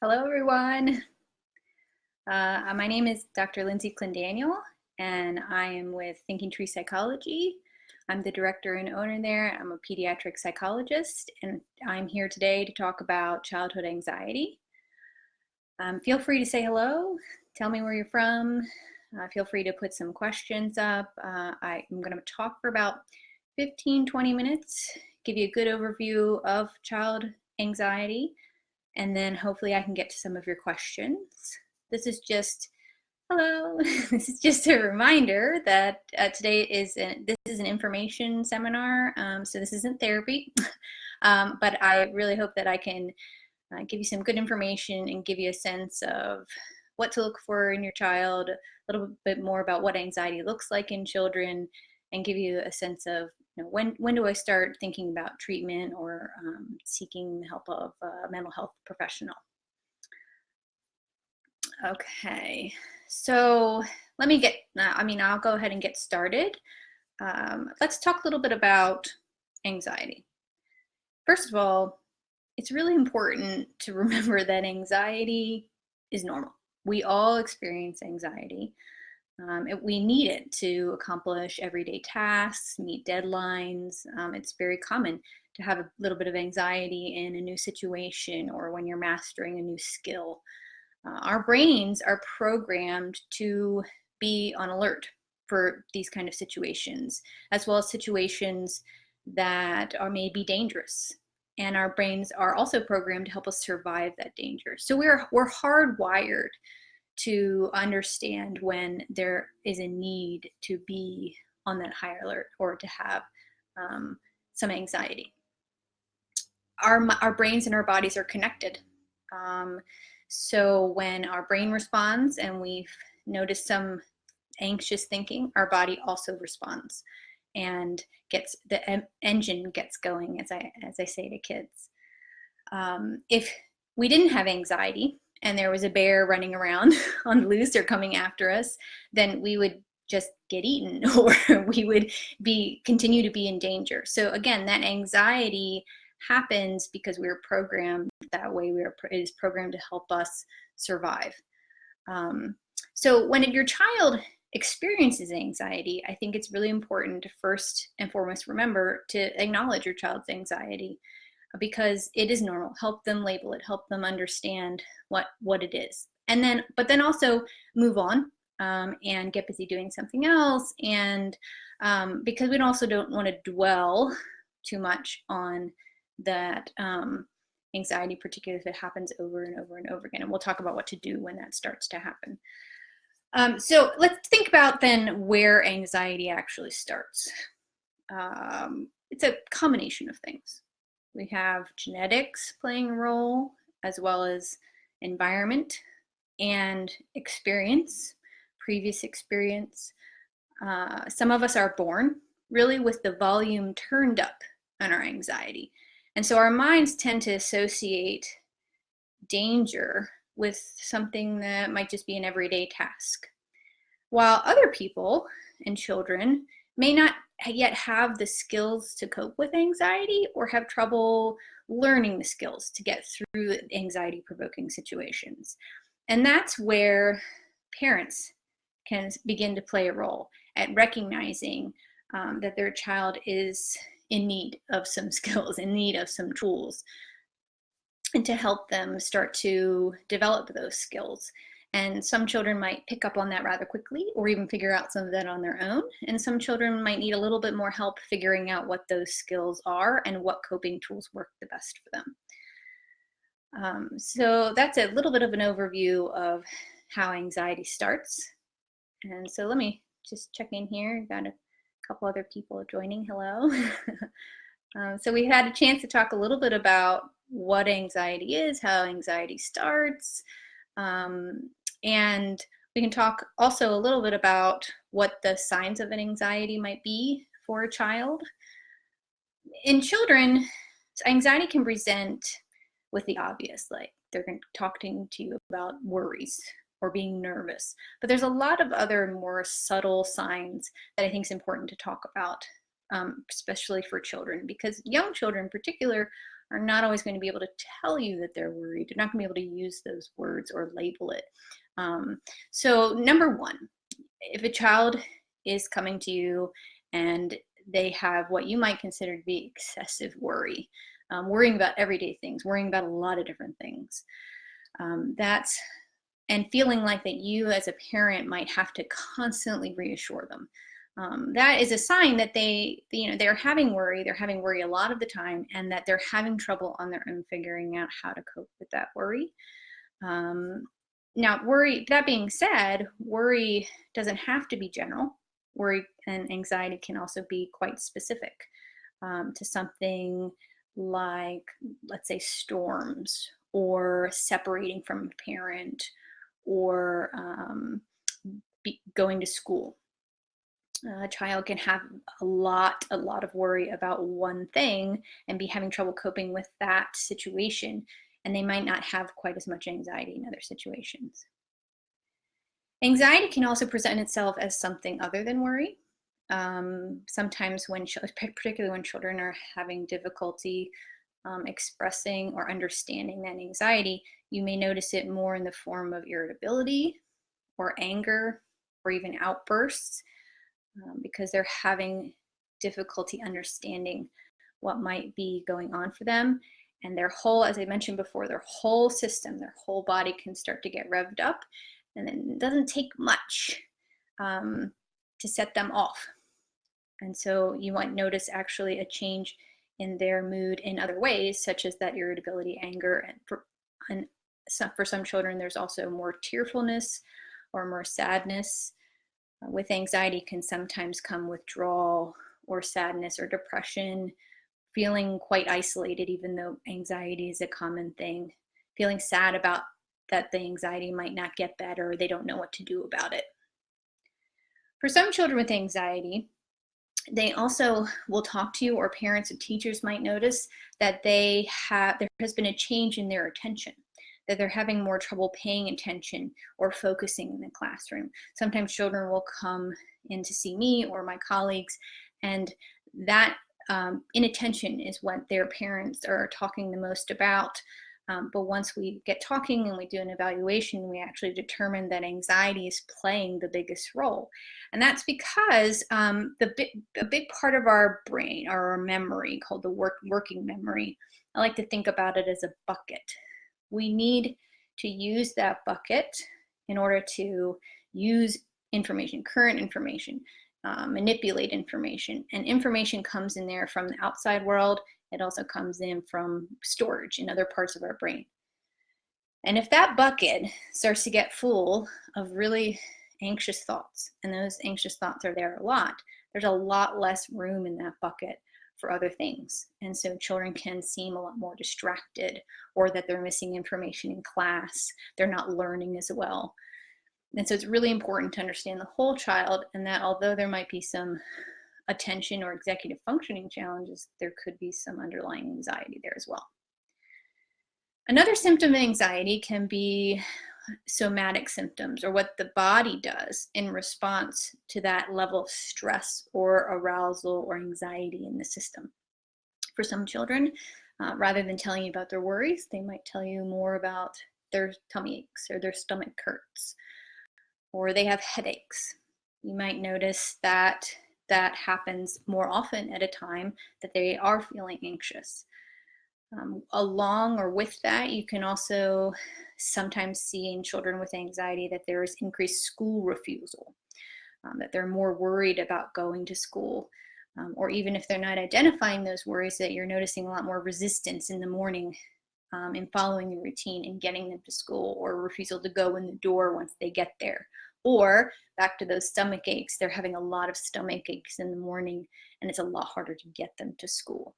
Hello, everyone. My name is Dr. Lindsay Clendaniel, and I am with Thinking Tree Psychology. I'm the director and owner there. I'm a pediatric psychologist, and I'm here today to talk about childhood anxiety. Feel free to say hello, tell me where you're from. Feel free to put some questions up. I'm going to talk for about 15-20 minutes, give you a good overview of child anxiety, and then hopefully I can get to some of your questions. This is just, hello, this is just a reminder that today this is an information seminar, so this isn't therapy, but I really hope that I can give you some good information and give you a sense of what to look for in your child, a little bit more about what anxiety looks like in children, and give you a sense of when do I start thinking about treatment or seeking the help of a mental health professional. Okay, so let me I'll go ahead and get started. Let's talk a little bit about anxiety. First of all, it's really important to remember that anxiety is normal. We all experience anxiety. We need it to accomplish everyday tasks, meet deadlines. It's very common to have a little bit of anxiety in a new situation or when you're mastering a new skill. Our brains are programmed to be on alert for these kind of situations, as well as situations that may be dangerous. And our brains are also programmed to help us survive that danger. So we're hardwired to understand when there is a need to be on that high alert or to have some anxiety. Our brains and our bodies are connected. So when our brain responds and we've noticed some anxious thinking, our body also responds and the engine gets going, as I say to kids. If we didn't have anxiety and there was a bear running around on the loose or coming after us, then we would just get eaten or we would continue to be in danger. So again, that anxiety happens because we were programmed that way. It is programmed to help us survive. So when your child experiences anxiety, I think it's really important to first and foremost remember to acknowledge your child's anxiety, because it is normal. Help them label it, help them understand what it is. But then also move on and get busy doing something else. And because we also don't want to dwell too much on that anxiety, particularly if it happens over and over and over again. And we'll talk about what to do when that starts to happen. So let's think about then where anxiety actually starts. It's a combination of things. We have genetics playing a role, as well as environment and experience, previous experience. Some of us are born really with the volume turned up on our anxiety. And so our minds tend to associate danger with something that might just be an everyday task. While other people and children may not yet have the skills to cope with anxiety or have trouble learning the skills to get through anxiety-provoking situations. And that's where parents can begin to play a role at recognizing that their child is in need of some skills, in need of some tools, and to help them start to develop those skills. And some children might pick up on that rather quickly or even figure out some of that on their own. And some children might need a little bit more help figuring out what those skills are and what coping tools work the best for them. So that's a little bit of an overview of how anxiety starts. And so let me just check in here. Got a couple other people joining. Hello. So we had a chance to talk a little bit about what anxiety is, how anxiety starts, and we can talk also a little bit about what the signs of an anxiety might be for a child. In children, anxiety can present with the obvious, like they're talking to you about worries or being nervous. But there's a lot of other more subtle signs that I think is important to talk about, especially for children, because young children in particular are not always going to be able to tell you that they're worried. They're not going to be able to use those words or label it. So number one, if a child is coming to you and they have what you might consider to be excessive worry, worrying about everyday things, worrying about a lot of different things, and feeling like that you as a parent might have to constantly reassure them. That is a sign that they're having worry. They're having worry a lot of the time, and that they're having trouble on their own figuring out how to cope with that worry. Now, worry, that being said, worry doesn't have to be general. Worry and anxiety can also be quite specific to something like, let's say, storms, or separating from a parent, or going to school. A child can have a lot of worry about one thing and be having trouble coping with that situation, and they might not have quite as much anxiety in other situations. Anxiety can also present itself as something other than worry. Sometimes particularly when children are having difficulty expressing or understanding that anxiety, you may notice it more in the form of irritability or anger or even outbursts, because they're having difficulty understanding what might be going on for them. And their whole, as I mentioned before, their whole system, their whole body can start to get revved up, and then it doesn't take much to set them off. And so you might notice actually a change in their mood in other ways, such as that irritability, anger, and for some children, there's also more tearfulness or more sadness. With anxiety can sometimes come withdrawal or sadness or depression, feeling quite isolated, even though anxiety is a common thing, feeling sad about that the anxiety might not get better, or they don't know what to do about it. For some children with anxiety, they also will talk to you, or parents and teachers might notice that there has been a change in their attention, that they're having more trouble paying attention or focusing in the classroom. Sometimes children will come in to see me or my colleagues, and that inattention is what their parents are talking the most about. But once we get talking and we do an evaluation, we actually determine that anxiety is playing the biggest role. And that's because a big part of our brain, or our memory, called the working memory, I like to think about it as a bucket. We need to use that bucket in order to use information, current information, manipulate information. And information comes in there from the outside world. It also comes in from storage in other parts of our brain. And if that bucket starts to get full of really anxious thoughts, and those anxious thoughts are there a lot, there's a lot less room in that bucket for other things. And so children can seem a lot more distracted, or that they're missing information in class, they're not learning as well. And so it's really important to understand the whole child, and that although there might be some attention or executive functioning challenges, there could be some underlying anxiety there as well. Another symptom of anxiety can be somatic symptoms, or what the body does in response to that level of stress or arousal or anxiety in the system. For some children, rather than telling you about their worries, they might tell you more about their tummy aches, or their stomach hurts, or they have headaches. You might notice that happens more often at a time that they are feeling anxious. Along or with that, you can also sometimes see in children with anxiety that there is increased school refusal, that they're more worried about going to school, or even if they're not identifying those worries, that you're noticing a lot more resistance in the morning in following the routine and getting them to school, or refusal to go in the door once they get there. Or back to those stomach aches, they're having a lot of stomach aches in the morning, and it's a lot harder to get them to school.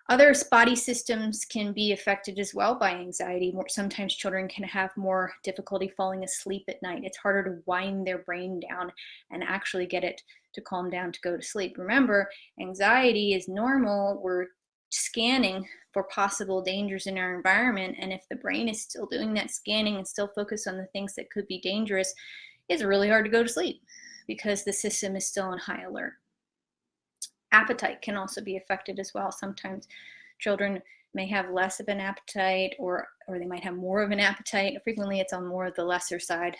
Other body systems can be affected as well by anxiety. Sometimes children can have more difficulty falling asleep at night. It's harder to wind their brain down and actually get it to calm down to go to sleep. Remember, anxiety is normal. We're scanning for possible dangers in our environment, and if the brain is still doing that scanning and still focused on the things that could be dangerous, it's really hard to go to sleep because the system is still on high alert. Appetite can also be affected as well. Sometimes children may have less of an appetite, or they might have more of an appetite. Frequently it's on more of the lesser side,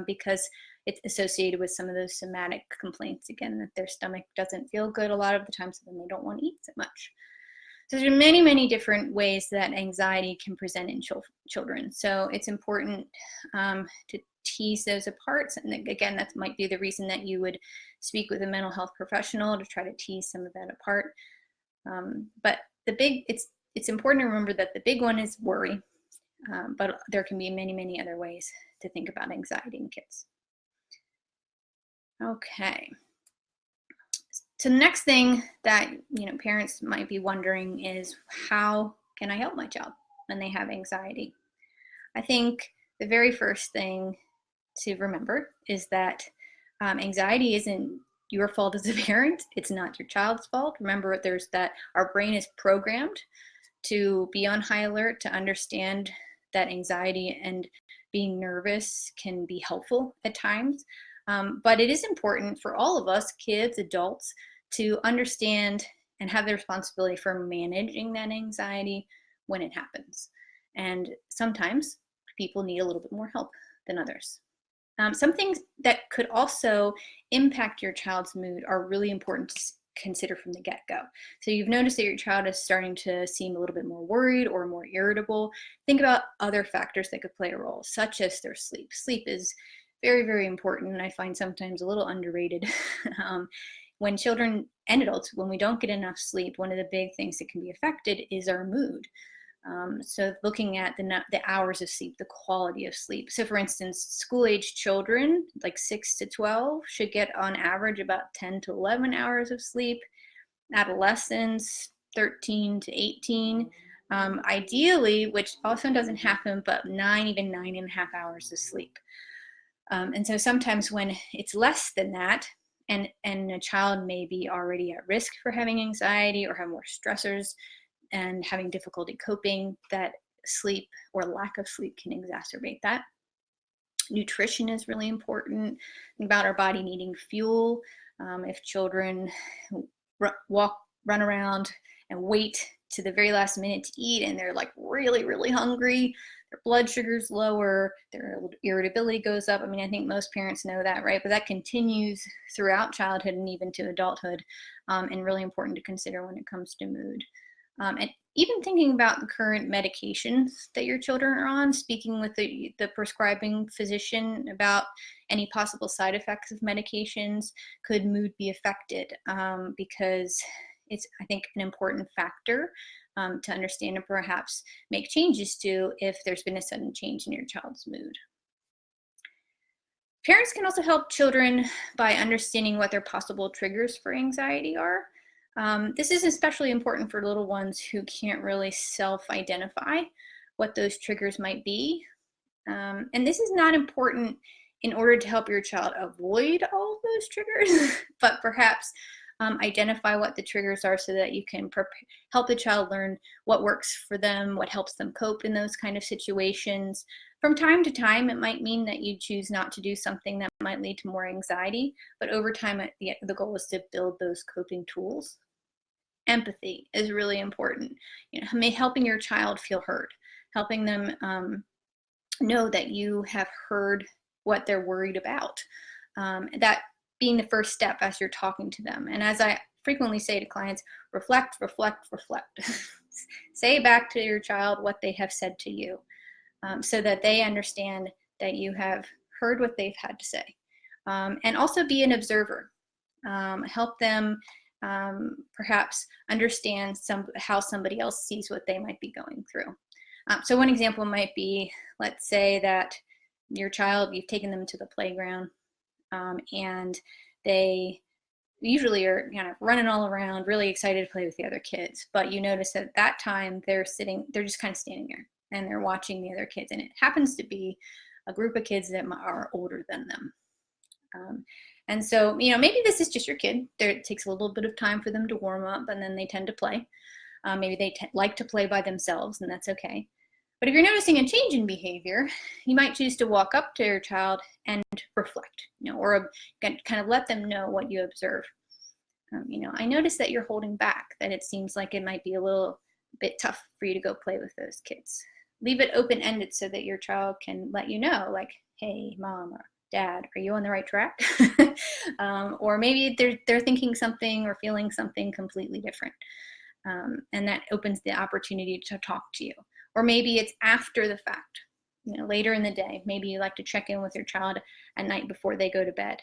because it's associated with some of those somatic complaints, again, that their stomach doesn't feel good a lot of the time, so then they don't want to eat so much. So there are many, many different ways that anxiety can present in children. So it's important to tease those apart. And again, that might be the reason that you would speak with a mental health professional to try to tease some of that apart. But it's important to remember that the big one is worry, but there can be many, many other ways to think about anxiety in kids. Okay. So the next thing that parents might be wondering is, how can I help my child when they have anxiety? I think the very first thing to remember is that anxiety isn't your fault as a parent. It's not your child's fault. Remember, our brain is programmed to be on high alert, to understand that anxiety and being nervous can be helpful at times. But it is important for all of us, kids, adults, to understand and have the responsibility for managing that anxiety when it happens. And sometimes people need a little bit more help than others. Some things that could also impact your child's mood are really important to consider from the get-go. So you've noticed that your child is starting to seem a little bit more worried or more irritable. Think about other factors that could play a role, such as their sleep. Sleep is very, very important, and I find sometimes a little underrated. When children and adults, when we don't get enough sleep, one of the big things that can be affected is our mood. So looking at the hours of sleep, the quality of sleep. So for instance, school-age children, like 6 to 12, should get on average about 10 to 11 hours of sleep. Adolescents, 13 to 18. Ideally, which often doesn't happen, but 9, even 9.5 hours of sleep. And so sometimes when it's less than that, and a child may be already at risk for having anxiety or have more stressors and having difficulty coping, that sleep or lack of sleep can exacerbate that. Nutrition is really important. Think about our body needing fuel. If children run around and wait to the very last minute to eat, and they're like really, really hungry, their blood sugar's lower, their irritability goes up. I mean, I think most parents know that, right? But that continues throughout childhood and even to adulthood, and really important to consider when it comes to mood. And even thinking about the current medications that your children are on, speaking with the prescribing physician about any possible side effects of medications. Could mood be affected? Because it's, I think, an important factor to understand and perhaps make changes to if there's been a sudden change in your child's mood. Parents can also help children by understanding what their possible triggers for anxiety are. This is especially important for little ones who can't really self-identify what those triggers might be. And this is not important in order to help your child avoid all of those triggers, but perhaps identify what the triggers are so that you can help the child learn what works for them, what helps them cope in those kind of situations. From time to time, it might mean that you choose not to do something that might lead to more anxiety, but over time, the goal is to build those coping tools. Empathy is really important. Helping your child feel heard, helping them know that you have heard what they're worried about. That being the first step as you're talking to them. And as I frequently say to clients, reflect, reflect, reflect. Say back to your child what they have said to you, so that they understand that you have heard what they've had to say. And also be an observer. Help them perhaps understand how somebody else sees what they might be going through. So one example might be, let's say that your child, you've taken them to the playground, and they usually are kind of running all around, really excited to play with the other kids. But you notice at that time they're just kind of standing there and they're watching the other kids. And it happens to be a group of kids that are older than them. And so, maybe this is just your kid. It takes a little bit of time for them to warm up, and then they tend to play. Maybe they like to play by themselves, and that's okay. But if you're noticing a change in behavior, you might choose to walk up to your child and reflect, or kind of let them know what you observe. I notice that you're holding back, that it seems like it might be a little bit tough for you to go play with those kids. Leave it open-ended so that your child can let you know, like, hey, mom or dad, are you on the right track? Or maybe they're thinking something or feeling something completely different. And that opens the opportunity to talk to you. Or maybe it's after the fact, later in the day. Maybe you like to check in with your child at night before they go to bed.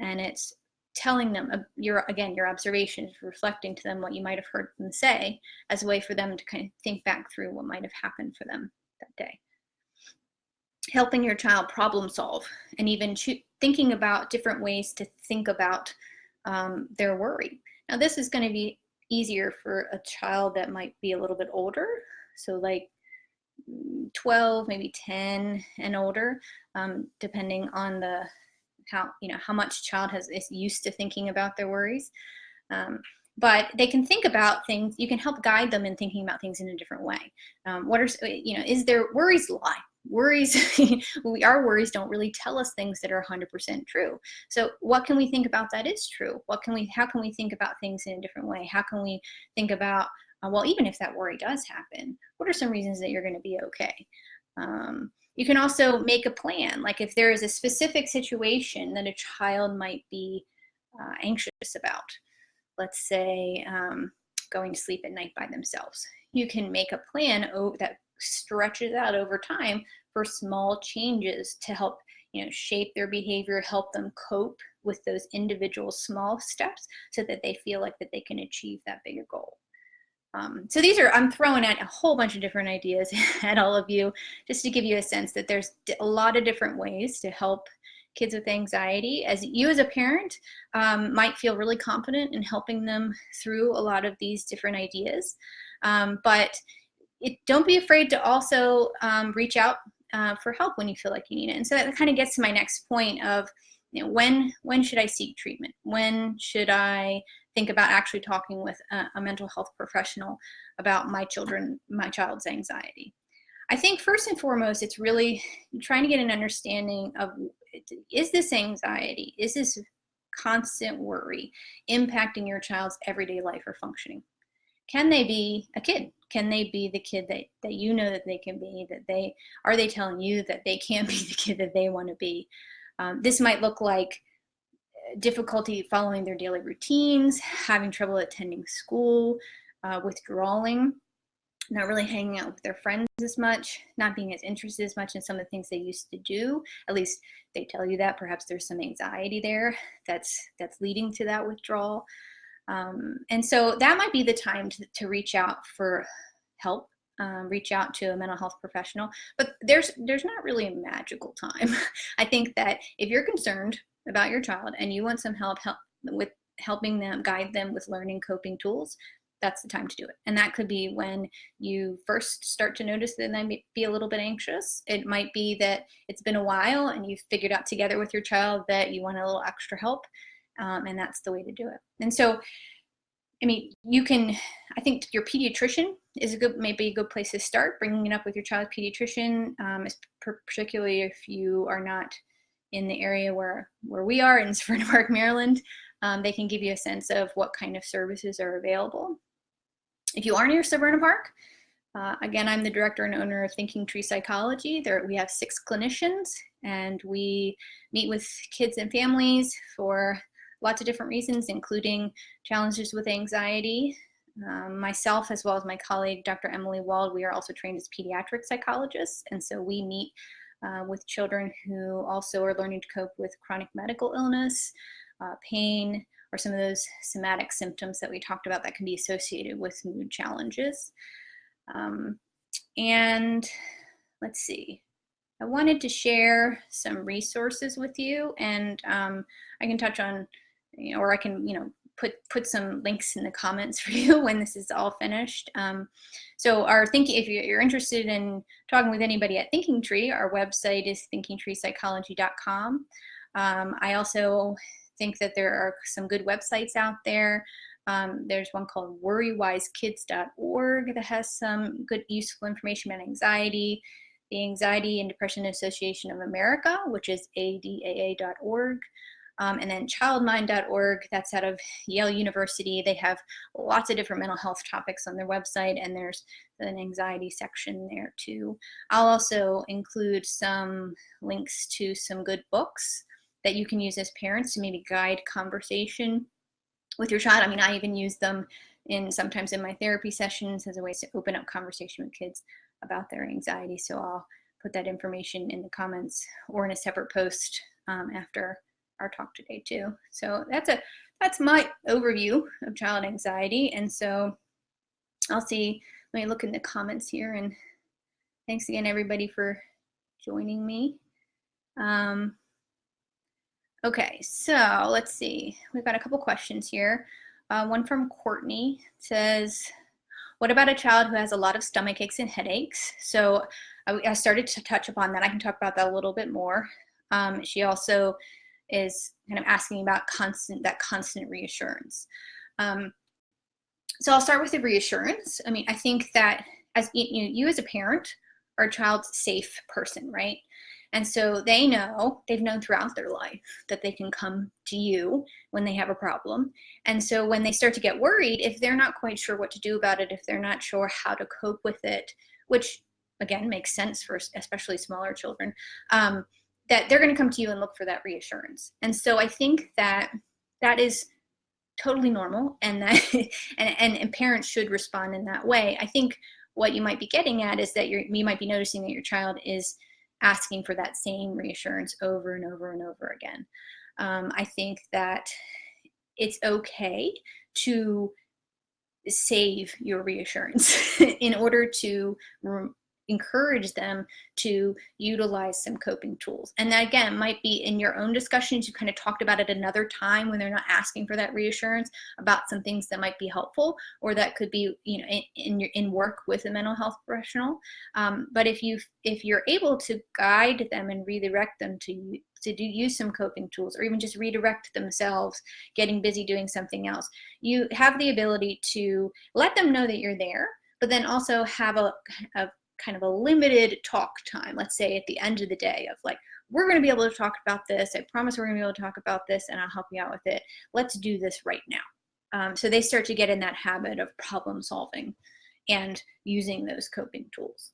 And it's telling them your observations, reflecting to them what you might have heard them say, as a way for them to kind of think back through what might have happened for them that day. Helping your child problem solve, and even thinking about different ways to think about their worry. Now, this is going to be easier for a child that might be a little bit older, so like 12, maybe 10 and older, depending on how much child is used to thinking about their worries. But they can think about things. You can help guide them in thinking about things in a different way. Is there worries lie? Worries, our worries don't really tell us things that are 100% true. So what can we think about that is true? How can we think about things in a different way? How can we think about, well, even if that worry does happen, what are some reasons that you're going to be okay? You can also make a plan. Like if there is a specific situation that a child might be anxious about, let's say going to sleep at night by themselves, you can make a plan that stretches out over time for small changes to help shape their behavior, help them cope with those individual small steps so that they feel like that they can achieve that bigger goal. So I'm throwing out a whole bunch of different ideas at all of you, just to give you a sense that there's a lot of different ways to help kids with anxiety. As a parent might feel really confident in helping them through a lot of these different ideas, but don't be afraid to also reach out for help when you feel like you need it. And so that kind of gets to my next point of, when should I seek treatment? When should I think about actually talking with a mental health professional about my child's anxiety? I think first and foremost, it's really trying to get an understanding of, is this anxiety, is this constant worry impacting your child's everyday life or functioning? Can they be a kid? Can they be the kid that that they can be? Are they telling you that they can't be the kid that they want to be? This might look like difficulty following their daily routines, having trouble attending school, withdrawing, not really hanging out with their friends as much, not being as interested as much in some of the things they used to do. At least they tell you that. Perhaps there's some anxiety there that's leading to that withdrawal. And so that might be the time to reach out for help, reach out to a mental health professional. But there's not really a magical time. I think that if you're concerned about your child and you want some help with helping them, guide them with learning coping tools, that's the time to do it. And that could be when you first start to notice that they might be a little bit anxious. It might be that it's been a while and you've figured out together with your child that you want a little extra help. And that's the way to do it. And so, I think your pediatrician is maybe a good place to start, bringing it up with your child's pediatrician, particularly if you are not in the area where we are in Severna Park, Maryland. They can give you a sense of what kind of services are available. If you are near Severna Park, again, I'm the director and owner of Thinking Tree Psychology. We have 6 clinicians, and we meet with kids and families for lots of different reasons, including challenges with anxiety. Myself, as well as my colleague, Dr. Emily Wald, we are also trained as pediatric psychologists. And so we meet with children who also are learning to cope with chronic medical illness, pain, or some of those somatic symptoms that we talked about that can be associated with mood challenges. And let's see. I wanted to share some resources with you, and I can touch on, or I can, put some links in the comments for you when this is all finished. So if you're interested in talking with anybody at Thinking Tree, our website is thinkingtreepsychology.com. I also think that there are some good websites out there. There's one called worrywisekids.org that has some good, useful information about anxiety. The Anxiety and Depression Association of America, which is adaa.org. And then childmind.org, that's out of Yale University. They have lots of different mental health topics on their website, and there's an anxiety section there too. I'll also include some links to some good books that you can use as parents to maybe guide conversation with your child. I mean, I even use them sometimes in my therapy sessions as a way to open up conversation with kids about their anxiety. So I'll put that information in the comments or in a separate post after our talk today too. So that's my overview of child anxiety. And so let me look in the comments here, and thanks again everybody for joining me. Okay, so let's see. We've got a couple questions here. One from Courtney says, what about a child who has a lot of stomach aches and headaches? So I started to touch upon that. I can talk about that a little bit more. She also is kind of asking about constant reassurance. So I'll start with the reassurance. I mean, I think that as you as a parent are a child's safe person, right? And so they've known throughout their life that they can come to you when they have a problem. And so when they start to get worried, if they're not quite sure what to do about it, if they're not sure how to cope with it, which again makes sense for especially smaller children, that they're going to come to you and look for that reassurance. And so I think that is totally normal, and that and parents should respond in that way. I think what you might be getting at is that you might be noticing that your child is asking for that same reassurance over and over and over again. I think that it's okay to save your reassurance in order to encourage them to utilize some coping tools. And that again might be in your own discussions. You kind of talked about it another time when they're not asking for that reassurance about some things that might be helpful, or that could be in work with a mental health professional. But if you're able to guide them and redirect them to use some coping tools, or even just redirect themselves, getting busy doing something else, you have the ability to let them know that you're there, but then also have a kind of a limited talk time, let's say at the end of the day, of like, we're going to be able to talk about this. I promise we're going to be able to talk about this, and I'll help you out with it. Let's do this right now. So they start to get in that habit of problem solving and using those coping tools.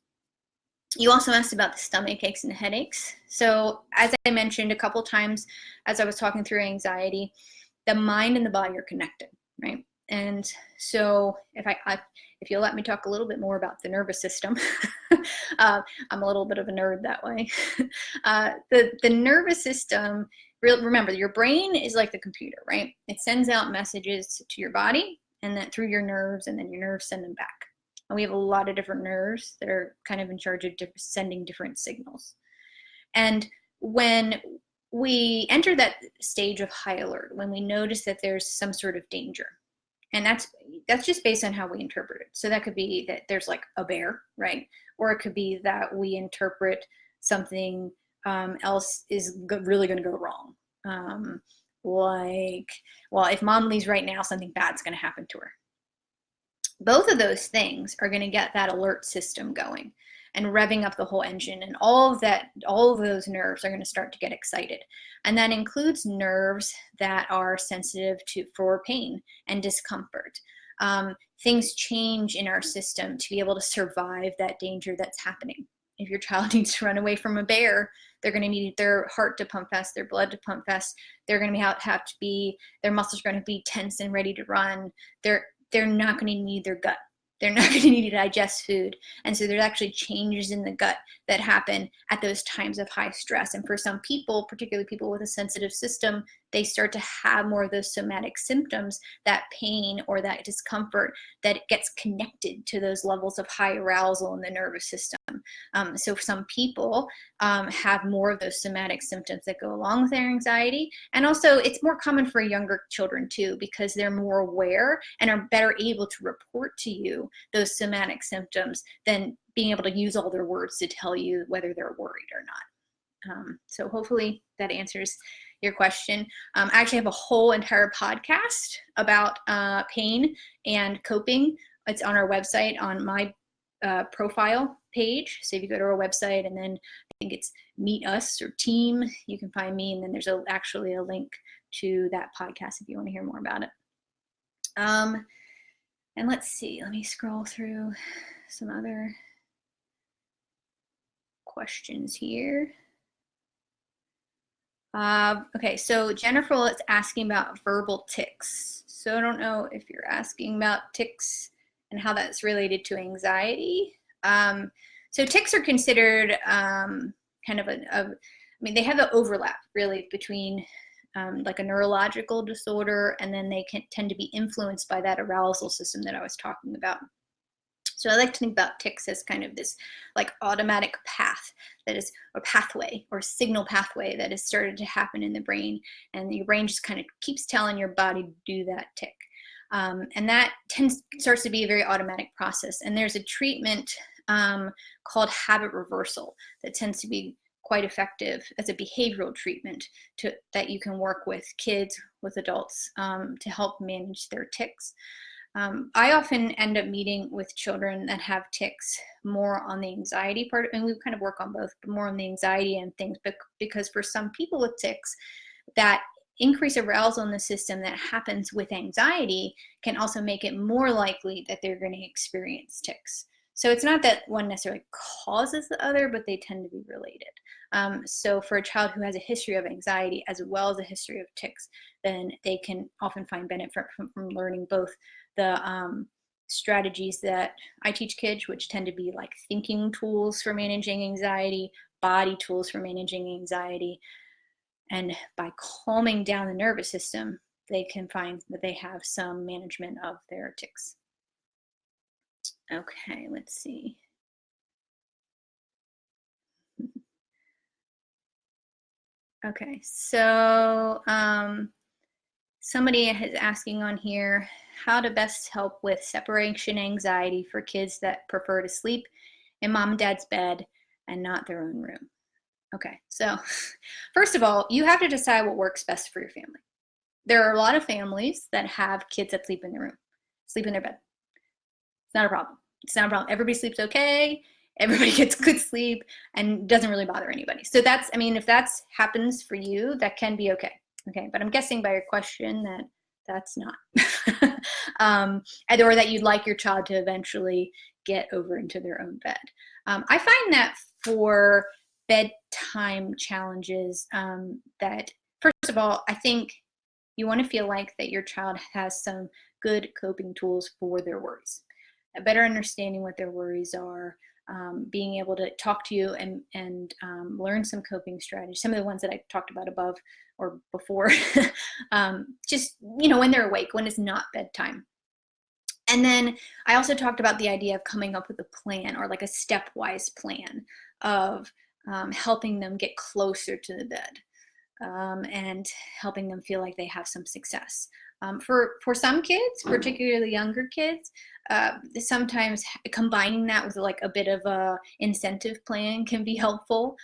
You also asked about the stomach aches and headaches. So as I mentioned a couple times as I was talking through anxiety, the mind and the body are connected, right? And so if you'll let me talk a little bit more about the nervous system, I'm a little bit of a nerd that way. The nervous system, remember, your brain is like the computer, right? It sends out messages to your body, and then through your nerves, and then your nerves send them back. And we have a lot of different nerves that are kind of in charge of sending different signals. And when we enter that stage of high alert, when we notice that there's some sort of danger, and that's just based on how we interpret it. So that could be that there's like a bear, right? Or it could be that we interpret something else is really going to go wrong. Like, well, if mom leaves right now, something bad's going to happen to her. Both of those things are going to get that alert system going and revving up the whole engine, and all of those nerves are going to start to get excited. And that includes nerves that are sensitive for pain and discomfort. Things change in our system to be able to survive that danger that's happening. If your child needs to run away from a bear, they're going to need their heart to pump fast, their blood to pump fast. They're going to their muscles are going to be tense and ready to run. They're not going to need their gut. They're not going to need to digest food. And so there's actually changes in the gut that happen at those times of high stress. And for some people, particularly people with a sensitive system, they start to have more of those somatic symptoms, that pain or that discomfort that gets connected to those levels of high arousal in the nervous system. So some people have more of those somatic symptoms that go along with their anxiety. And also it's more common for younger children too, because they're more aware and are better able to report to you those somatic symptoms than being able to use all their words to tell you whether they're worried or not. So hopefully that answers your question. I actually have a whole entire podcast about pain and coping. It's on our website on my profile page. So if you go to our website and then I think it's Meet Us or Team, you can find me, and then there's actually a link to that podcast if you want to hear more about it. And let's see, let me scroll through some other questions here. Okay, so Jennifer is asking about verbal tics. So I don't know if you're asking about tics and how that's related to anxiety. So tics are considered kind of I mean, they have an overlap really between like a neurological disorder, and then they can tend to be influenced by that arousal system that I was talking about. So I like to think about tics as kind of this like automatic path that is a pathway or signal pathway that has started to happen in the brain, and your brain just kind of keeps telling your body to do that tic. And that starts to be a very automatic process. And there's a treatment called habit reversal that tends to be quite effective as a behavioral treatment that you can work with kids, with adults, to help manage their tics. I often end up meeting with children that have tics more on the anxiety part, and we kind of work on both, but more on the anxiety and things, because for some people with tics, that increased arousal in the system that happens with anxiety can also make it more likely that they're going to experience tics. So it's not that one necessarily causes the other, but they tend to be related. So for a child who has a history of anxiety as well as a history of tics, then they can often find benefit from learning both the strategies that I teach kids, which tend to be like thinking tools for managing anxiety, body tools for managing anxiety. And by calming down the nervous system, they can find that they have some management of their tics. Okay, let's see. Okay, so somebody is asking on here how to best help with separation anxiety for kids that prefer to sleep in mom and dad's bed and not their own room. Okay, so first of all, you have to decide what works best for your family. There are a lot of families that have kids that sleep in their room, sleep in their bed. It's not a problem. It's not a problem. Everybody sleeps okay. Everybody gets good sleep and doesn't really bother anybody. So that's, I mean, if that happens for you, that can be okay. Okay, but I'm guessing by your question that that's not. Or that you'd like your child to eventually get over into their own bed. I find that for bedtime challenges that, first of all, I think you want to feel like that your child has some good coping tools for their worries. A better understanding what their worries are, being able to talk to you and learn some coping strategies, some of the ones that I talked about above or before, just, you know, when they're awake, when it's not bedtime. And then I also talked about the idea of coming up with a plan, or like a stepwise plan of helping them get closer to the bed and helping them feel like they have some success. For some kids, particularly younger kids, sometimes combining that with like a bit of a incentive plan can be helpful,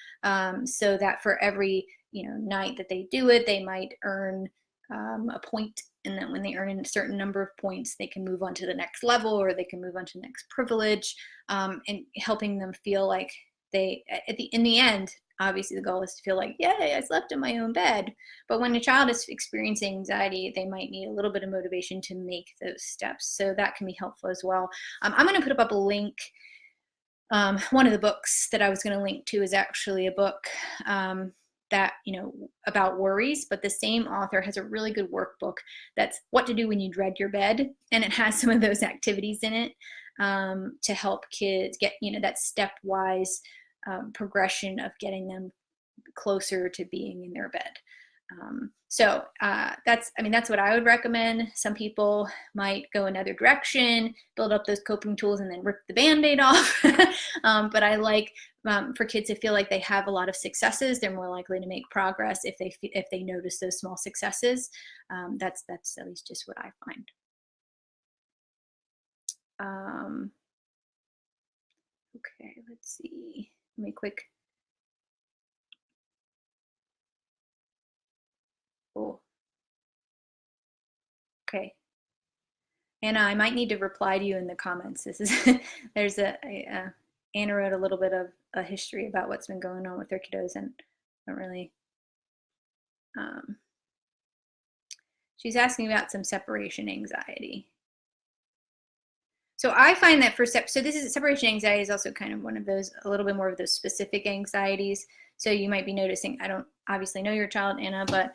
so that for every night that they do it, they might earn a point, and then when they earn a certain number of points, they can move on to the next level, or they can move on to the next privilege, and helping them feel like they, in the end, obviously the goal is to feel like, yay, I slept in my own bed. But when a child is experiencing anxiety, they might need a little bit of motivation to make those steps. So that can be helpful as well. I'm going to put up a link. One of the books that I was going to link to is actually a book that, about worries, but the same author has a really good workbook that's what to do when you dread your bed. And it has some of those activities in it to help kids get, that stepwise progression of getting them closer to being in their bed. So that's what I would recommend. Some people might go another direction, build up those coping tools, and then rip the Band-Aid off. But I like for kids to feel like they have a lot of successes. They're more likely to make progress if they notice those small successes. That's at least just what I find. Okay, let's see. Let me quick. Oh. Okay. Anna, I might need to reply to you in the comments. This is there's Anna wrote a little bit of a history about what's been going on with their kiddos, and I don't really. She's asking about some separation anxiety. So I find that so this is separation anxiety is also kind of one of those, a little bit more of those specific anxieties. So you might be noticing, I don't obviously know your child, Anna, but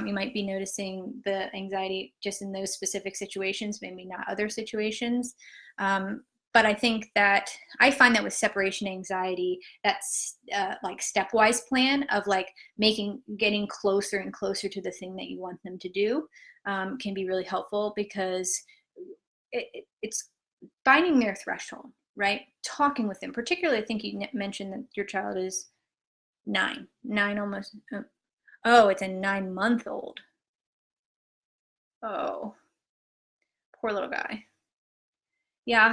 you might be noticing the anxiety just in those specific situations, maybe not other situations. But I think that I find that with separation anxiety, that's like stepwise plan of like getting closer and closer to the thing that you want them to do can be really helpful, because it's finding their threshold, right? Talking with them, particularly I think you mentioned that your child is nine almost. Oh, it's a 9-month-old. Oh, poor little guy. Yeah,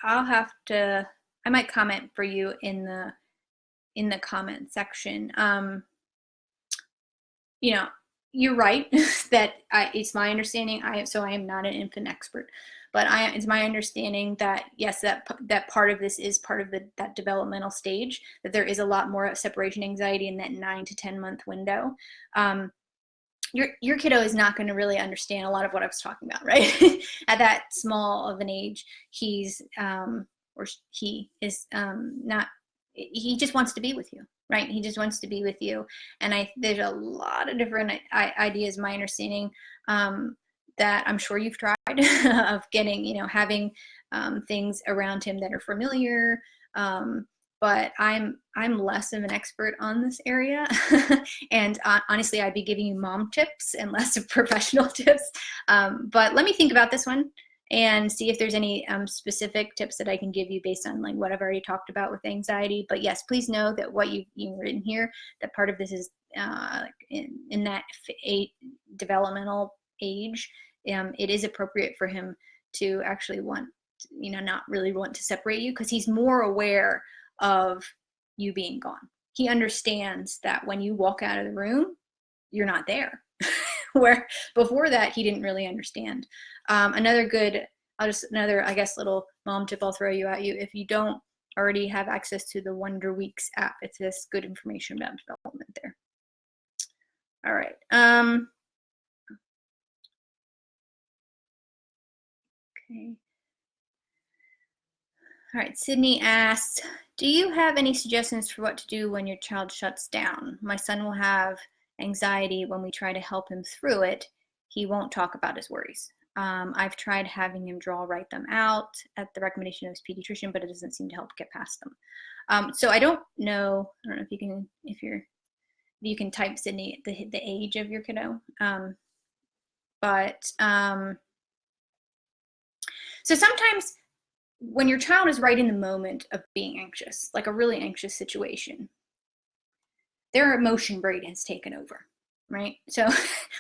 I'll have to, I might comment for you in the comment section. You know, you're right that it's my understanding, I am not an infant expert, but it's my understanding that yes, that part of this is part of that developmental stage, that there is a lot more separation anxiety in that 9 to 10 month window. Your kiddo is not going to really understand a lot of what I was talking about, right? At that small of an age, he's or he is not. He just wants to be with you, right? He just wants to be with you, and there's a lot of different ideas. My understanding that I'm sure you've tried of getting, having things around him that are familiar. But I'm less of an expert on this area, and honestly, I'd be giving you mom tips and less of professional tips. But let me think about this one and see if there's any specific tips that I can give you based on like what I've already talked about with anxiety. But yes, please know that what you've written here, that part of this is in that developmental age. It is appropriate for him to actually not really want to separate you, because he's more aware of you being gone. He understands that when you walk out of the room, you're not there. Where before that, he didn't really understand. Another, I guess, little mom tip I'll throw at you. If you don't already have access to the Wonder Weeks app, it's just good information about development there. All right. Okay. All right, Sydney asks, do you have any suggestions for what to do when your child shuts down? My son will have anxiety when we try to help him through it. He won't talk about his worries. I've tried having him write them out at the recommendation of his pediatrician, but it doesn't seem to help get past them. So I don't know if you can type, Sydney, the age of your kiddo. So sometimes when your child is right in the moment of being anxious, like a really anxious situation, their emotion brain has taken over, right? So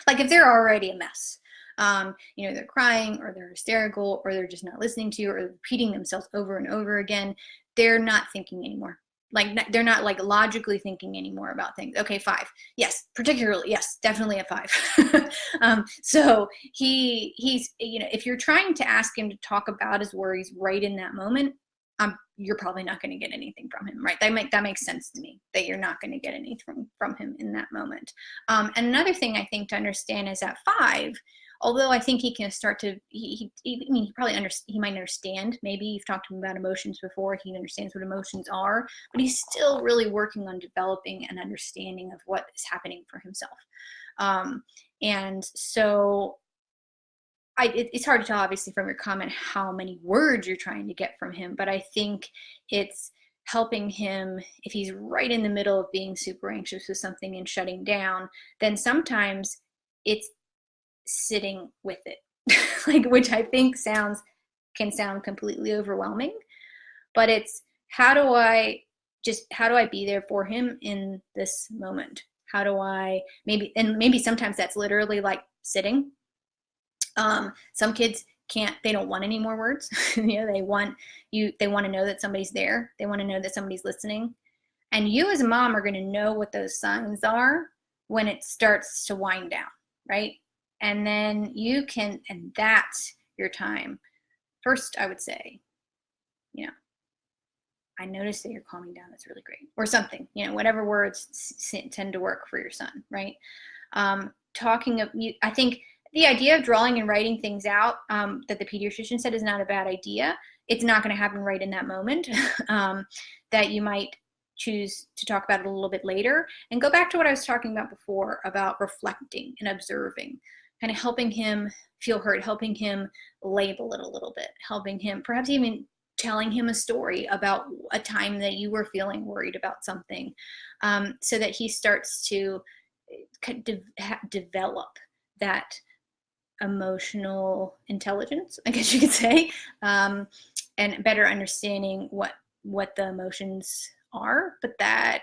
like if they're already a mess, they're crying or they're hysterical or they're just not listening to you or repeating themselves over and over again, they're not thinking anymore. Like they're not like logically thinking anymore about things. Okay, 5. Yes, particularly, yes, definitely a 5. So he's, if you're trying to ask him to talk about his worries right in that moment, you're probably not going to get anything from him, right? That makes sense to me, that you're not going to get anything from him in that moment. And another thing I think to understand is at 5, although I think he can start to, he might understand. Maybe you've talked to him about emotions before. He understands what emotions are, but he's still really working on developing an understanding of what is happening for himself. And so it's hard to tell, obviously, from your comment how many words you're trying to get from him, but I think it's helping him if he's right in the middle of being super anxious with something and shutting down, then sometimes it's sitting with it, which I think can sound completely overwhelming, but it's how do I be there for him in this moment? How do I maybe sometimes that's literally like sitting. Some kids they don't want any more words. They want to know that somebody's there. They want to know that somebody's listening. And you as a mom are going to know what those signs are when it starts to wind down, right? And then and that's your time first I would say, you know, I noticed that you're calming down. That's really great. Or something, you know, whatever words tend to work for your son, right? I think the idea of drawing and writing things out that the pediatrician said is not a bad idea. It's not going to happen right in that moment. That you might choose to talk about it a little bit later, and go back to what I was talking about before about reflecting and observing, kind of helping him feel heard, helping him label it a little bit, helping him perhaps even telling him a story about a time that you were feeling worried about something, so that he starts to develop that emotional intelligence, I guess you could say, and better understanding what the emotions are. But that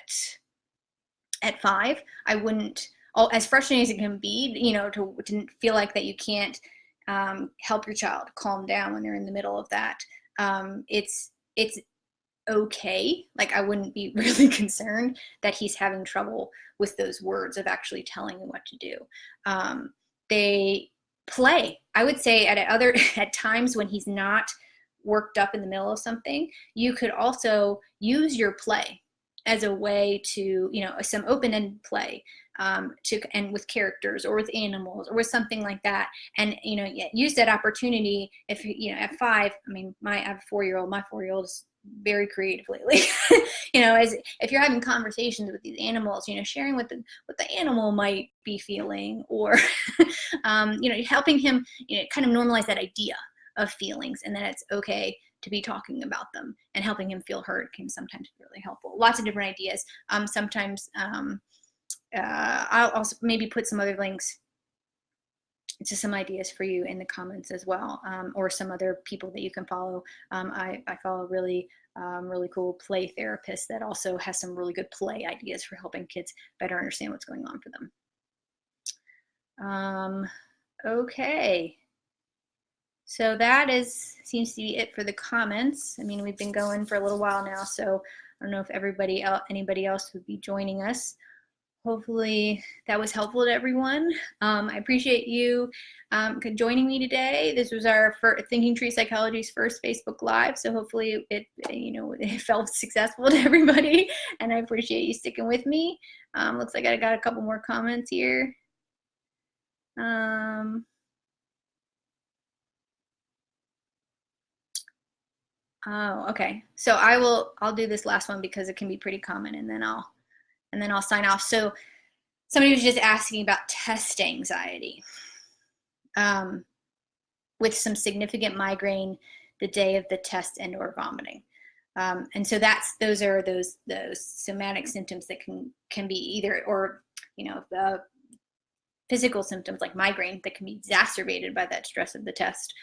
at 5, I wouldn't, as frustrating as it can be, you know, to feel like that you can't help your child calm down when they're in the middle of that. It's okay. Like, I wouldn't be really concerned that he's having trouble with those words of actually telling him what to do. They play. I would say at times when he's not worked up in the middle of something, you could also use your play as a way to, you know, some open-ended play, and with characters or with animals or with something like that. And, you know, use that opportunity. If, you know, at 5, I mean, I have a 4-year-old, my 4-year-old is very creative lately. You know, as if you're having conversations with these animals, you know, sharing what the animal might be feeling, or you know, helping him, you know, kind of normalize that idea of feelings, and that it's okay to be talking about them, and helping him feel heard can sometimes be really helpful. Lots of different ideas. Sometimes I'll also maybe put some other links to some ideas for you in the comments as well, or some other people that you can follow. I follow a really cool play therapist that also has some really good play ideas for helping kids better understand what's going on for them. Okay, so that seems to be it for the comments. I mean, we've been going for a little while now, so I don't know if anybody else would be joining us. Hopefully that was helpful to everyone. I appreciate you joining me today. This was our Thinking Tree Psychology's first Facebook Live, so hopefully it felt successful to everybody, and I appreciate you sticking with me. Looks like I got a couple more comments here. Oh, okay. So I'll do this last one because it can be pretty common, and then I'll sign off. So somebody was just asking about test anxiety, with some significant migraine the day of the test and/or vomiting. And so those are those somatic symptoms that can be either, or, you know, the physical symptoms like migraine that can be exacerbated by that stress of the test,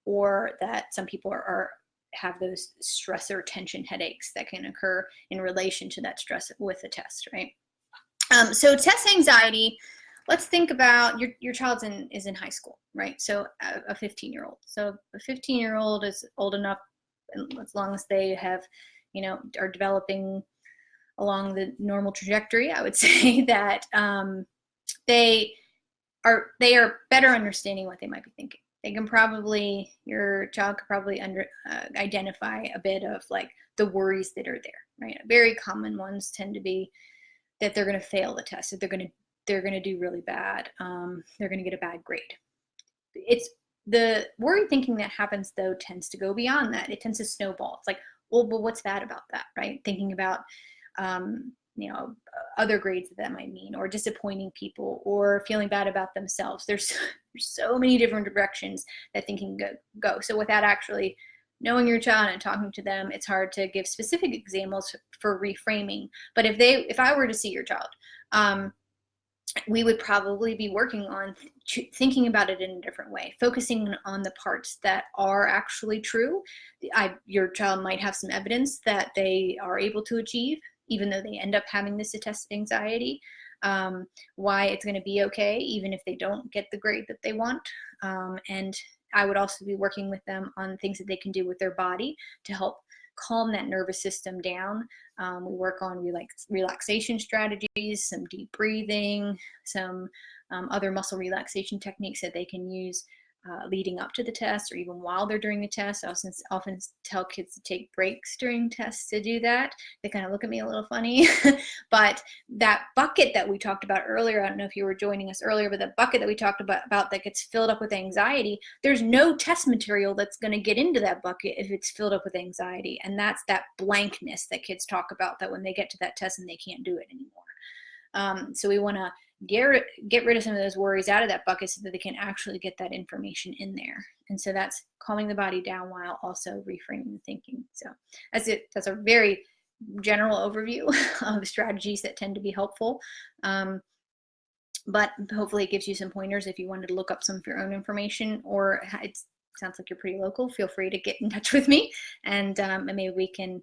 or that some people have those stressor tension headaches that can occur in relation to that stress with the test, right? So test anxiety, let's think about your child is in high school, right? So a 15-year-old. So a 15-year-old is old enough, as long as they have, you know, are developing along the normal trajectory, I would say that they are better understanding what they might be thinking. Your child could probably identify a bit of like the worries that are there, right? Very common ones tend to be that they're going to fail the test, that they're going to do really bad, they're going to get a bad grade. It's the worried thinking that happens, though, tends to go beyond that. It tends to snowball. It's like, well, but what's bad about that, right? Thinking about you know, other grades that might mean, or disappointing people, or feeling bad about themselves. There's so many different directions that thinking go. So without actually knowing your child and talking to them, it's hard to give specific examples for reframing. But if I were to see your child, we would probably be working on thinking about it in a different way, focusing on the parts that are actually true. Your child might have some evidence that they are able to achieve, even though they end up having this test anxiety, why it's going to be okay, even if they don't get the grade that they want. And I would also be working with them on things that they can do with their body to help calm that nervous system down. We work on relaxation strategies, some deep breathing, some other muscle relaxation techniques that they can use leading up to the test or even while they're doing the test. I often tell kids to take breaks during tests to do that. They kind of look at me a little funny, but that bucket that we talked about earlier, I don't know if you were joining us earlier, but the bucket that we talked about that gets filled up with anxiety, there's no test material that's going to get into that bucket if it's filled up with anxiety. And that's that blankness that kids talk about, that when they get to that test and they can't do it anymore. So we want to get rid of some of those worries out of that bucket so that they can actually get that information in there. And so that's calming the body down while also reframing the thinking. So that's it. That's a very general overview of strategies that tend to be helpful. But hopefully it gives you some pointers if you wanted to look up some of your own information, or it sounds like you're pretty local. Feel free to get in touch with me, and maybe we can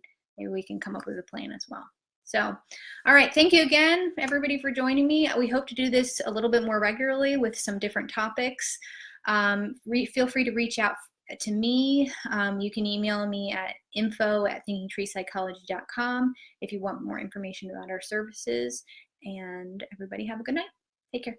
come up with a plan as well. So, all right, thank you again, everybody, for joining me. We hope to do this a little bit more regularly with some different topics. Feel free to reach out to me. You can email me at info@thinkingtreepsychology.com if you want more information about our services. And everybody have a good night. Take care.